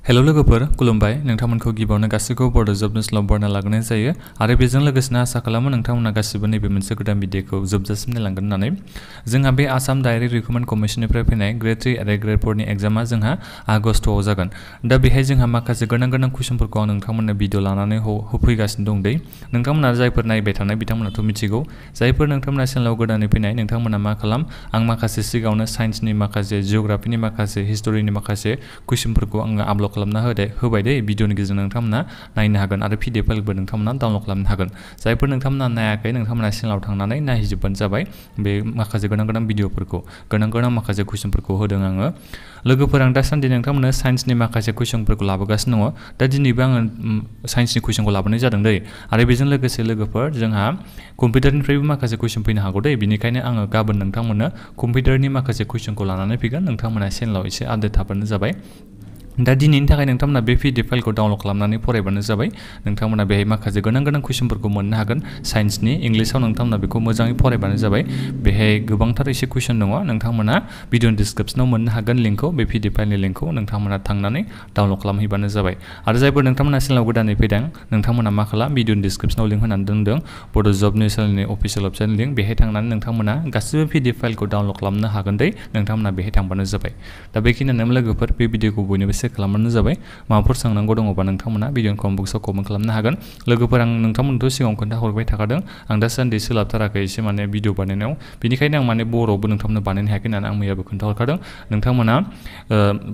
hello लोगोफोर खुलुमबाय नोंथांमोनखौ गिबियावनो गासैखौबो बड' जब निउसआव बरायना लाग्रोनाय जायो आरो बेजों लोगोसेनो आसा खालामो नोंथांमोना गासिबो नैबे मोनसे गोदान भिडिअखौ जोबजासिम नायलांगोन होननानै जोंहा बे आसाम डायरेक्ट रिक्रुटमेन्ट कमिसननिफ्राय फैनाय ग्रेड 3 आरो ग्रेड 4 नि एग्जामा जोंहा आगस्टआव जागोन दा बेहाय जोंहा माखासे गोनां कुइसनफोरखौ आं नोंथांमोननो भिडिअ लानानै होफैगासिनो दं दै नोंथांमोना जायफोर नायबाय थानाय बिथांमोनाथ' मिथिगौ जायफोर नोंथांमोना चेनेलाव गोदानै फैनाय नोंथांमोना मा खालाम आं माखासे सिगाङावनो साइन्सनि माखासे जिअग्राफिनि माखासे हिस्टरिनि माखासे कुइसनफोरखौ आङो आपल'ड खालामना होबाय दे भिडिअनि गेजेरजों नोंथांमोना नायनो हागोन आरो PDF फाइलबो नोंथांमोना डाउनल'ड खालामनो हागोन जायफोर नोंथांमोना नायाखै नोंथांमोना चेनेलाव थांनानै नायहैजोबबानो जाबाय बे माखासे गोनां भिडिअफोरखौ गोनां माखासे कुइसनफोरखौ होदों आङो लोगोफोर आं दासान्दि नोंथांमोननो साइन्सनि माखासे कुइसनफोरखौ लाबोगासिनो दङ दा दिनैबो आङो साइन्सनि कुइसनखौ लाबोनाय जादों दै आरो बेजों लोगोसे लोगोफोर जोंहा कम्पिउटारनिफ्रायबो माखासे कुइसन फैनो हागौ दै बेनिखायनो आङो गाबोन नोंथांमोननो कम्पिउटारनि माखासे कुइसनखौ लानानै फैगोन नोंथांमोना चेनेलाव एसे आपडेट थाबानो जाबाय दा दिनैनि थाखाय नोंथांमोना बे PDF फाइलखौ डाउनल'ड खालामनानै फरायबानो जाबाय नोंथांमोना बेहाय माखासे गोनां कुइसनफोरखौ मोननो हागोन साइन्सनि इंलिशाव नोंथांमोना बेखौ मोजाङै फरायबानो जाबाय बेहाय गोबांथार एसे कुइसन दङ नोंथांमोना भिडिअनि डिसक्रिपसनाव मोननो हागोन लिंकखौ बे PDF फाइलनि लिंकखौ नोंथांमोना थांनानै डाउनल'ड खालामहैबानो जाबाय आरो जायफोर नोंथांमोना चेनेलाव गोदानै फैदों नोंथांमोना मा खालाम भिडिअनि डिसक्रिपसनाव लिंक होनानै दोनदों बड' जब निउस चेनेलनि अफिसियेल वेबसाइटनि लिंक बेहाय थांनानै नोंथांमोना गासिबो PDF फाइलखौ डाउनल'ड खालामनो हागोन दै नोंथांमोना बेहाय थांबानो जाबाय दा बेखिनियानो लोगोफोर बे भिडिअखौ बयनोबो शेयार खालामबानो जाबाय माबाफोर सोंनांगौ दङबा नोंथांमोना भिडिअनि कमेन्ट बक्सआव कमेन्ट खालामनो हागोन लोगोफोर आं नोंथांमोनथ' सिगाङाव खोन्थाहरबाय थाखादों आं दासान्दि सोलाबथाराखै एसे माने भिडिअ बानायनायाव बेनिखायनो आं माने बर'आवबो नोंथांमोननो बानायनो हायाखै होननानै आं मैयाबो खोन्थाहरखादों नोंथांमोना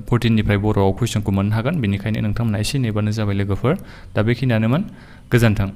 14निफ्राय बर'आव कुइसनखौ मोननो हागोन बेनिखायनो नोंथांमोना एसे नेबानो जाबाय लोगोफोर दा बेखिनियानोमोन गोजोन्थों